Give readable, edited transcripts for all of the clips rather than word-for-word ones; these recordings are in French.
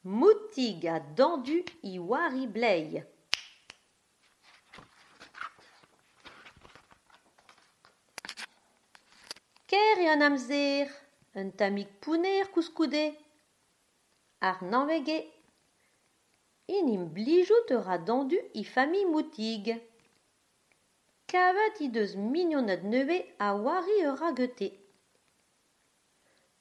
Moutig a dendu I wari blei. Ker e an amzer, un tamig pouner kouskoude. Ar nanvege. Inim blijout eura dendu I famille Moutig. Kavet I deus mignonnet nevez a wari eura gete.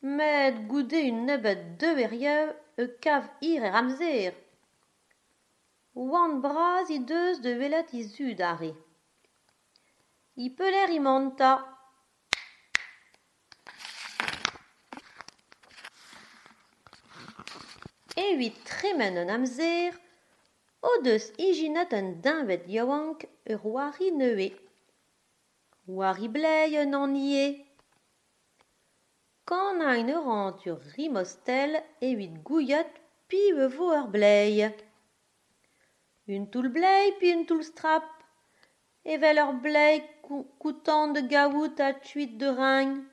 Met goude un nebet deveriev kav ir er amzer. Oan braz I deus de velet I zud are. I peler I manta. Evit tremen un amzer, o deus ijinet un dinvet yaouank ur wari nevez. Wari blei un anie. Quand ein eurant ur rimostel evit gouillet pi vo ur blei. Un toul blei pi un toul strap. Evel ur blei koutant de gaout a tuit de rein.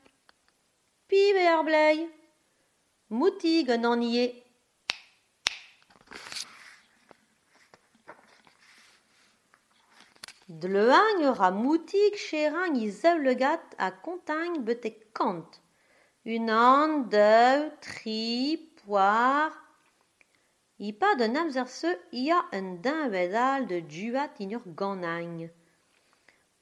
Pi ur blei. Moutig un anie. Dleuagn eura Moutig cheragn I zevlegat a kontagn betek kant. Un an, deux, tri, poar. I pad un amzer se ia un dinvet all de duat in ur ganagn.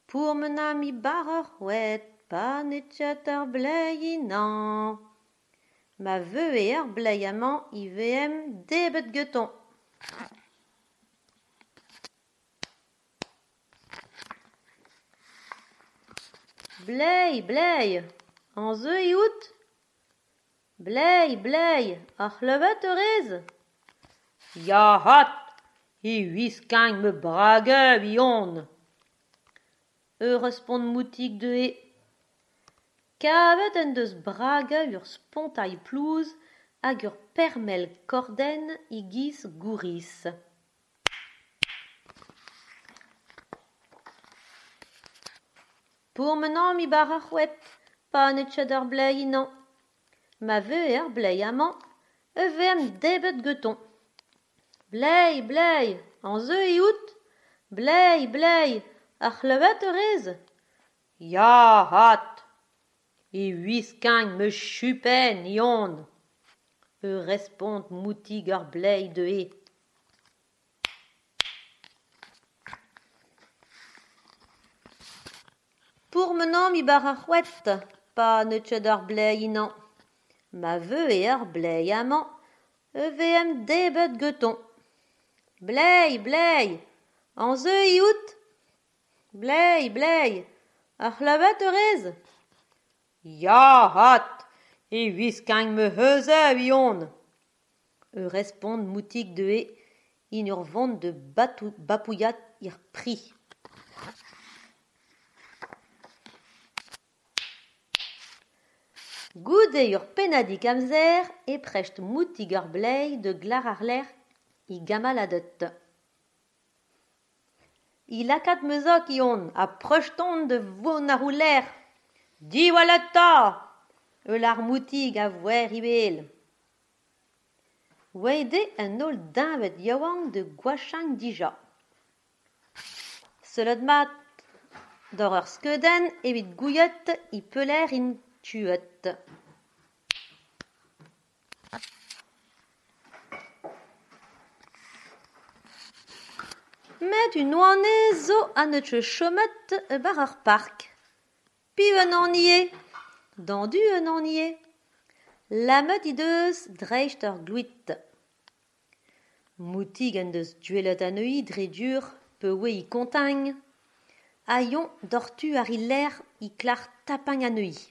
Pour menam I bar ur c'hwet, pa netchet ur blei nan. Ma veu e ur blei amañ I veem debet ganton. Blei, blei, an zeu I out? Blei, blei, ar c'hlevet eurez? Ya hat, I wiskagn me bragev I on. Respond Moutig de Kavet en deus bragev ur spontaï plouz hag ur permel korden I giz gouris. Pour menam I bar ar c'hwet, pa netchet ur blei nan. Ma veu ur blei amañ, veem debet ganton. Blei, blei, an zeu I out? Blei, blei, ar c'hlevet eurez? Ya hat, I wiskagn me chupenn I on. Respond Moutig ur blei de Pour menam I bar ar c'hwet, pa netchet ur blei nan. Ma veu ur blei amañ, veem debet ganton. Blei, blei, an zeu I out? Blei, blei, ar c'hlevet eurez? Ya hat, I wiskagn me heuzev I on. Respond Moutig de in ur vont de bapouillat ir pri. Goude ur pennadig amzer e prest Moutig ur blei de glar ar ler I gamaladet. I lakat meuzok I on a prechton de vo na rouler. Di walet ta! Lar Moutig a vwer I bel. Weide un ol dinvet yaouank de gwachank dija. Selet mat d'or ur skeudenn evit gouillet I peler in tuet. Met un oane zo an etre chomet bar ar park. Pi un anie, dendu un anie. Lamet I deus dreist ur glouit. Moutig en deus duelet aneuit dre dur, peu oe I kontagn. Aion dortu ar I ler I klar tapagn aneuit.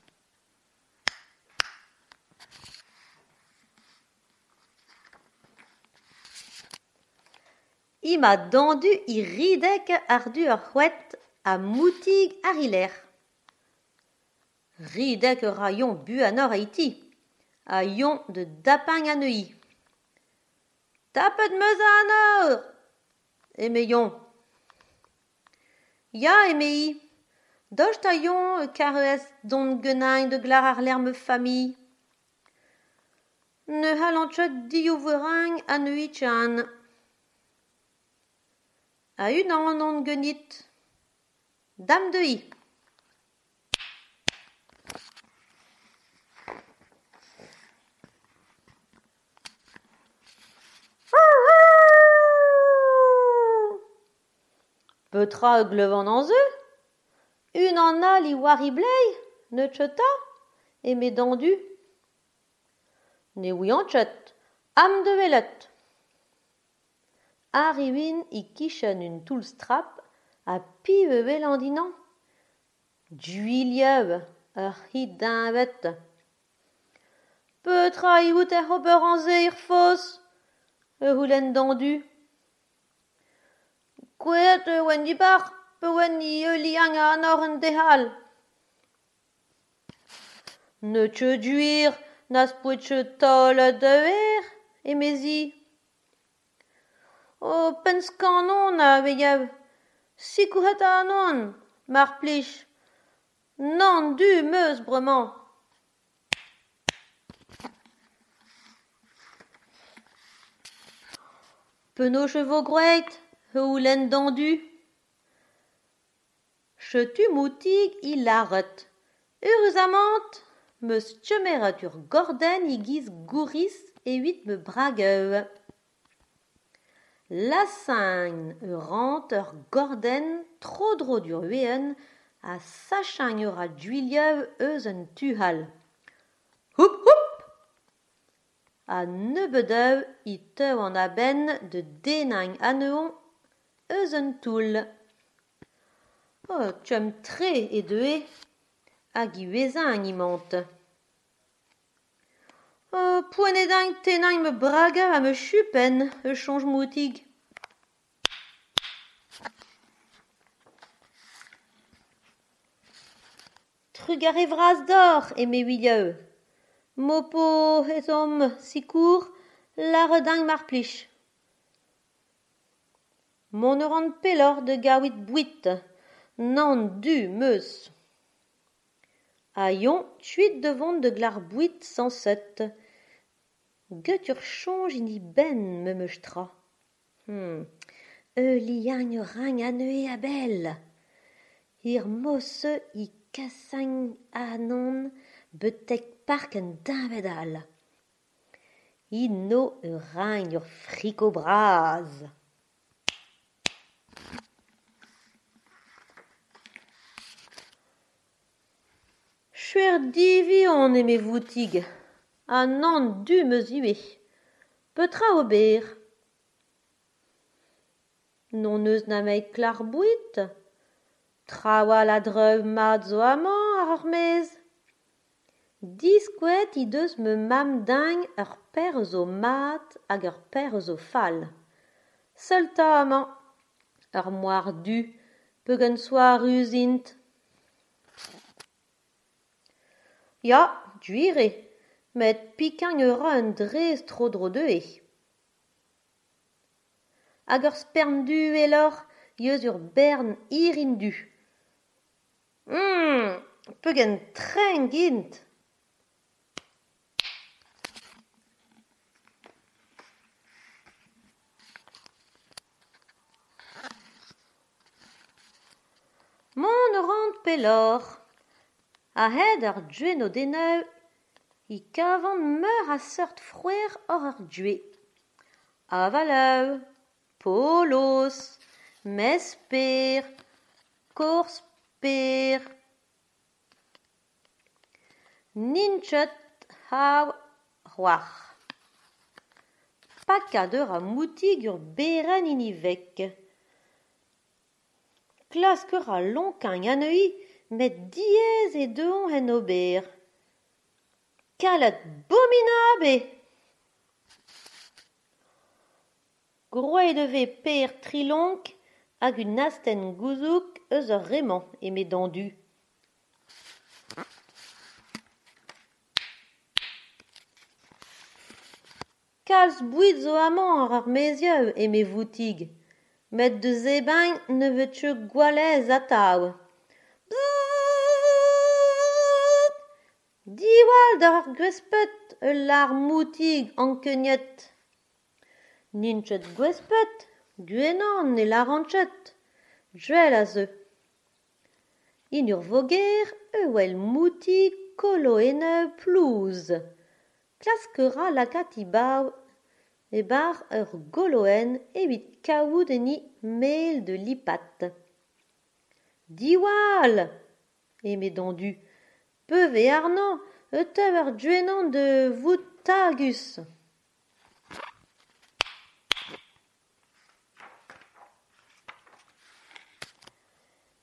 I ma dendu I ridek ar du ur c'hwet a Moutig ar I ler. Ridek ur aion buanor haiti, aion de dapagn aneuit. Tapet meuz an eur, emeion. Ya emei, dost aion kareus don genañ de glar ar ler me famille. ne halantchet diouvering a neuichan. A unan an genit. Dam de hi. Petra glevan an zeu. Un an a li wari blei, ne tcheta, e me dandu. Ne oui an tchet, am de velet. Arrivin I kichen un toulstrap a pive velandinan. Duiliev, ur hit d'invet. Petra I out er ober an ze ir fos, houlen dandu. Kouet wen di bar, pe wen I liang a anor an dehal. Ne tche duir, nas pouetche tol de ver, e mezi. O pens kanon a veiev, si kouhet a anon, mar plich. Nan du meus bremañ. Penoche vo groet, houlen dandu. Chetu moutig I laret. Heureusement, meus tchemeret ur gorden I giz gouris evit me brageuv. Lassañ rant ur gorden tro-dro dur veun a sachañ ur a duiliev eus un tuhal. Houp houp! A nebeudeuv I teu an abenn de denañ anneon eus un toul. Tchum tre e deue hag I vezañ imant. Poenedañ tenañ me bragañ a me chupen e chanj moutig. Trug ar vras d'or e me wilheu. Mopo ezom sikour laredañ mar plich. Mon ur an pelor de gavit bouit, nan du meus. A-ion tuit devant de glar bouit sanset. Get ur chanj in I ben me meustra. Liang reñ anneue a bel. Ir mosse I kasañ anon betek park un dinvet all. Ino reñ ur friko braz. Chuer divi on e me voutig. A nan du meus ue. Petra ober. Non eus na mei klar bouit. Traoal a dreuv mat zo amañ ar hormez. Diskouet I deus me mam dañ ur per zo mat hag ur per zo fall. Seul ta amañ. Ur moar du, pegen soar usint. Ya, duire, met pikañ eura un drez tro-dro deue. Hag ur sperm du elor, yeus ur bern irin du. Pegen trenk int. Mon rand pelor. A-hed ur due deneu, I kavant meur a seurt frouer hor ur due. Avaleu, polos, mesper, korsper. Ninchet hav c'hoar. Pakad eur a moutig ur beren inivek. Klask eur a lonkañ anneui, met diez e deon en ober. Kalet bominabe! Groet eve per trilonk hag un astenn gouzoug eus ur remañ e me dandu. Kalz bouit zo amañ ar armezieux e me voutig. Met de zebañ ne veut tche gwalez atav. Diwal d'ar gwespet lar moutig ankeniet. Ninchet gwespet, gwenan ne laranchet, juel a zeu. In ur voger wel moutig koloeneu plouz. Klaskera lakat e bar ur goloen evit kaout enni mel de lipat. Diwal, eme dondu, peuve arnan, tev ur duenan de vout tagus.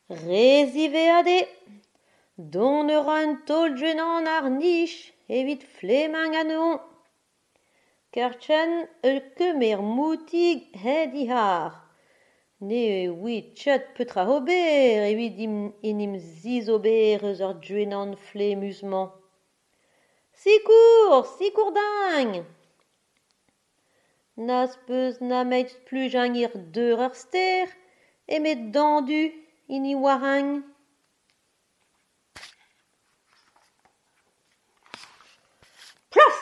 Rezive ade, don ur an tol duenan ar niche evit fleming a neon. Kertchen kemer moutig het har. Ne oui tchet petra ober evit enim ziz ober eus ur duenan flemusman. Sikour ding! Nas peus namet plujang ir deur ur ster, emet dandu ini warang. Plof!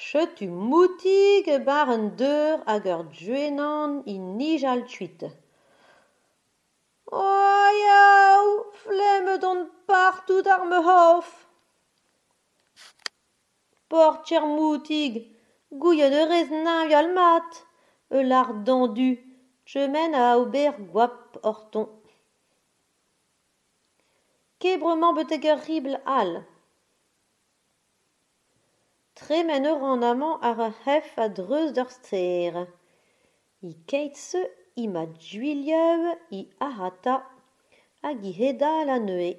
Chetu moutig bar un deur hag ur duenan in nijal tuit. Oh yaou, flemme don partout ar me hof. Portier moutig, gouien eurez navial mat, lar dandu, chemen a ober gwap orton. Kebrement betek ur ribl al. Tremen eur an amant ar hef a dreuz d'ur ster. I keit se i ma duilieu i ahata hag i hedal a neue.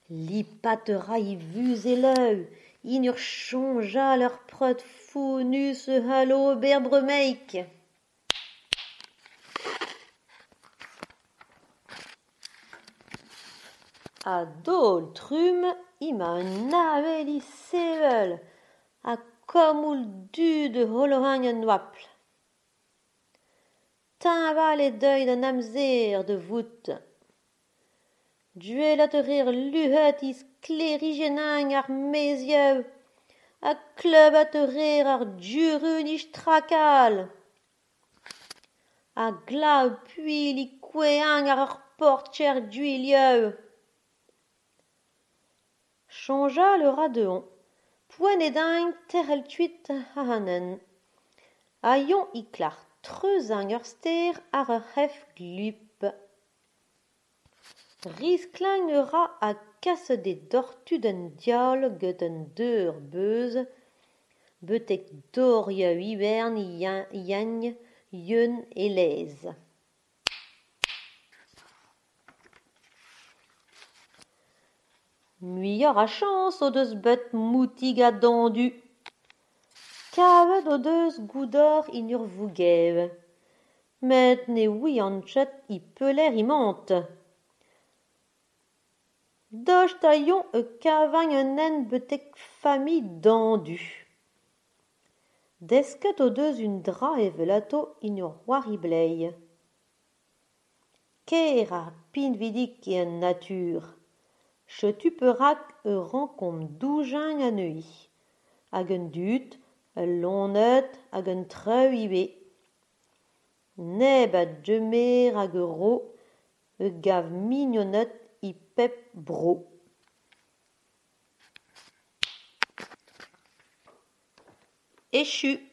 Lipat eura i vuz e leu, in ur chonjal ur preud founus e halo ober bremeik. A dol trum i ma un navel i sevel, a komoul du de holoang un wapl. Tinval e deuil d'un amzer de vout. Duelat eur luhet is klerigenang ar mezieu, a klebat eur ar durun is trakal. A glav puil i kweang ar ur portier duilieu. Chonjal eura deon, poen edin terrel tuit a hanen. Aion i klar treuzang ur ster ar ur hef glup. Risklang eura a kaset e dortu d'un diol get un deur beuz, betek dorieù hibern iagne, yeun e lez. Muioc'h a chans o deus bet moutig a dandu. Kavet o deus goudor in ur vougev. Met ne oui an tchet i peler imant. Docht a yon e kavang un en betek fami dandu. Desket o deus un dra evelato in ur c'hoari blei. Ker ar pinvidik e un natur. Chetu peurak e rankom doujang a neui. Hag un dud, un lonet hag un treu ibe. Neb a demer hag euro, e gav mignonnet i pep bro. Echu.